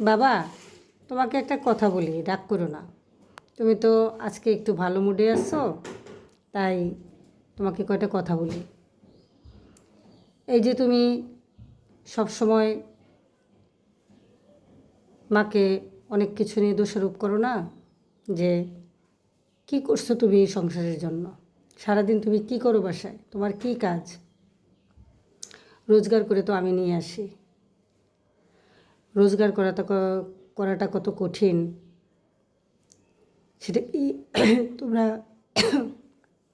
বাবা, তোমাকে একটা কথা বলি, রাগ করো না। তুমি তো আজকে একটু ভালো মুডে আছো, তাই তোমাকে কয়টা কথা বলি। এই যে তুমি সব সময় মাকে অনেক কিছু নিয়ে দোষারোপ করো না, যে কি করছো তুমি এই সংসারের জন্য, সারাদিন তুমি কি করো বাসায়, তোমার কি কাজ? রোজগার করে তো আমি নিয়ে আসি। রোজগার করাটা কত কঠিন সেটা কি তোমরা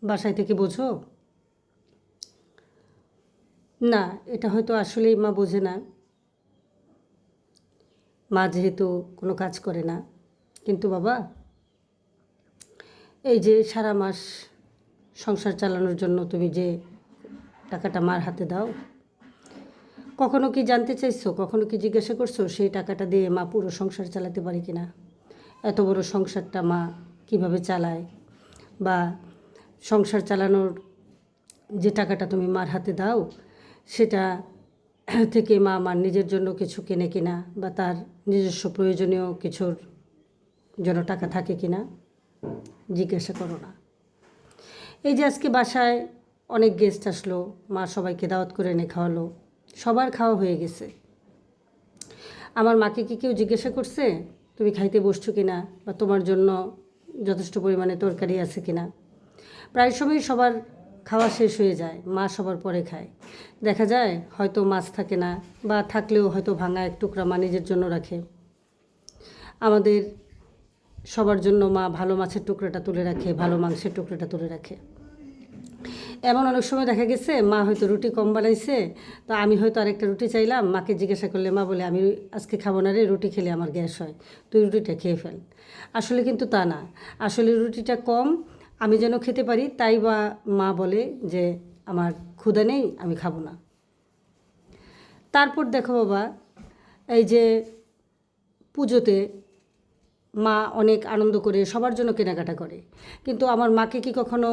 বাসায় থেকে বোঝো না? এটা হয়তো আসলেই মা বোঝে না, মা যেহেতু কোনো কাজ করে না। কিন্তু বাবা, এই যে সারা মাস সংসার চালানোর জন্য তুমি যে টাকাটা মার হাতে দাও, কখনো কি জানতে চাইছো, কখনো কি জিজ্ঞাসা করছো সেই টাকাটা দিয়ে মা পুরো সংসার চালাতে পারে কি না? এত বড় সংসারটা মা কিভাবে চালায়, বা সংসার চালানোর যে টাকাটা তুমি মার হাতে দাও সেটা থেকে মা আমার নিজের জন্য কিছু কেনে কিনা, বা তার নিজস্ব প্রয়োজনীয় কিছুর জন্য টাকা থাকে কিনা জিজ্ঞাসা করো না। এই যে আজকে বাসায় অনেক গেস্ট আসলো, মা সবাইকে দাওয়াত করে এনে খাওয়ালো, সবার খাওয়া হয়ে গেছে। আমার মাকে কি কেউ জিজ্ঞাসা করছে তুমি খাইতে বসছো কিনা, বা তোমার জন্য যথেষ্ট পরিমাণে তরকারি আছে কিনা? প্রায় সময় সবার খাওয়া শেষ হয়ে যায়, মা সবার পরে খায়। দেখা যায় হয়তো মাছ থাকে না, বা থাকলেও হয়তো ভাঙা এক টুকরা মা নিজের জন্য রাখে। আমাদের সবার জন্য মা ভালো মাছের টুকরাটা তুলে রাখে, ভালো মাংসের টুকরাটা তুলে রাখে। এমন অনেক সময় দেখা গেছে মা হয়তো রুটি কম বানাইছে, তো আমি হয়তো আরেকটা রুটি চাইলাম, মাকে জিজ্ঞাসা করলে মা বলে আমি আজকে খাবো না রে, রুটি খেলে আমার গ্যাস হয়, তুই রুটিটা খেয়ে ফেল। আসলে কিন্তু তা না, আসলে রুটিটা কম আমি যেন খেতে পারি, তাই বা মা বলে যে আমার ক্ষুধা নেই, আমি খাবো না। তারপর দেখো বাবা, এই যে পুজোতে মা অনেক আনন্দ করে সবার জন্য কেনাকাটা করে, কিন্তু আমার মাকে কি কখনো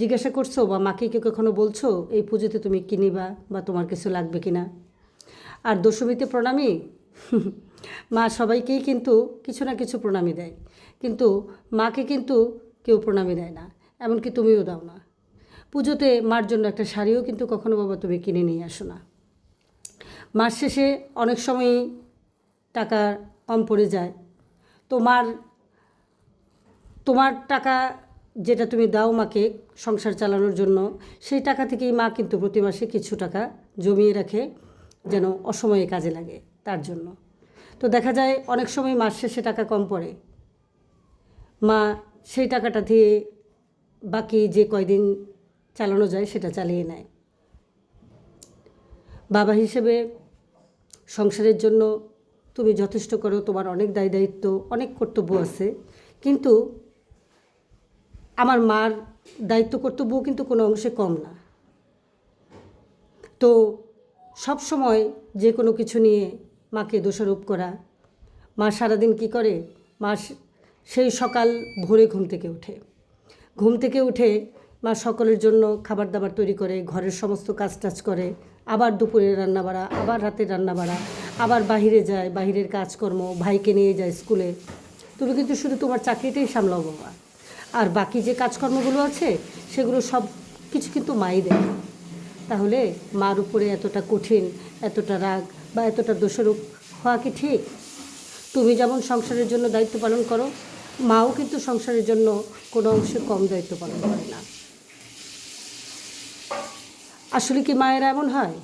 জিজ্ঞাসা করছো, বা মাকে কি কখনো বলছো এই পুজোতে তুমি কী নিবা, বা তোমার কিছু লাগবে কিনা? আর দশমীতে প্রণামী মা সবাইকেই কিন্তু কিছু না কিছু প্রণামী দেয়, কিন্তু মাকে কিন্তু কেউ প্রণামী দেয় না, এমনকি তুমিও দাও না। পুজোতে মার জন্য একটা শাড়িও কিন্তু কখনো বাবা তুমি কিনে নিয়ে আসো না। মাস শেষে অনেক সময়ই টাকা কম পড়ে যায়, তো তোমার টাকা যেটা তুমি দাও মাকে সংসার চালানোর জন্য, সেই টাকা থেকেই মা কিন্তু প্রতি মাসে কিছু টাকা জমিয়ে রাখে, যেন অসময়ে কাজে লাগে তার জন্য। তো দেখা যায় অনেক সময় মাস শেষে টাকা কম পড়ে, মা সেই টাকাটা দিয়ে বাকি যে কয়দিন চালানো যায় সেটা চালিয়ে নেয়। বাবা হিসেবে সংসারের জন্য তুমি যথেষ্ট করো, তোমার অনেক দায় দায়িত্ব, অনেক কর্তব্য আছে, কিন্তু আমার মার দায়িত্ব কর্তব্যও কিন্তু কোনো অংশে কম না। তো সব সময় যে কোনো কিছু নিয়ে মাকে দোষারোপ করা, মা সারাদিন কি করে, মা সেই সকাল ভোরে ঘুম থেকে উঠে মা সকলের জন্য খাবার দাবার তৈরি করে, ঘরের সমস্ত কাজ টাজ করে, আবার দুপুরের রান্না বাড়া, আবার রাতের রান্না বাড়া, আবার বাহিরে যায়, বাহিরের কাজকর্ম, ভাইকে নিয়ে যায় স্কুলে। তুমি কিন্তু শুধু তোমার চাকরিটাই সামলাও বাবা, আর বাকি যে কাজকর্মগুলো আছে সেগুলো সব কিছু কিন্তু মাই দেখে। তাহলে মার উপরে এতটা কঠিন, এতটা রাগ, বা এতটা দোষারোপ হওয়া কি ঠিক? তুমি যেমন সংসারের জন্য দায়িত্ব পালন করো, মাও কিন্তু সংসারের জন্য কোনো অংশে কম দায়িত্ব পালন করে না। আসলে কি মায়েরা এমন হয়?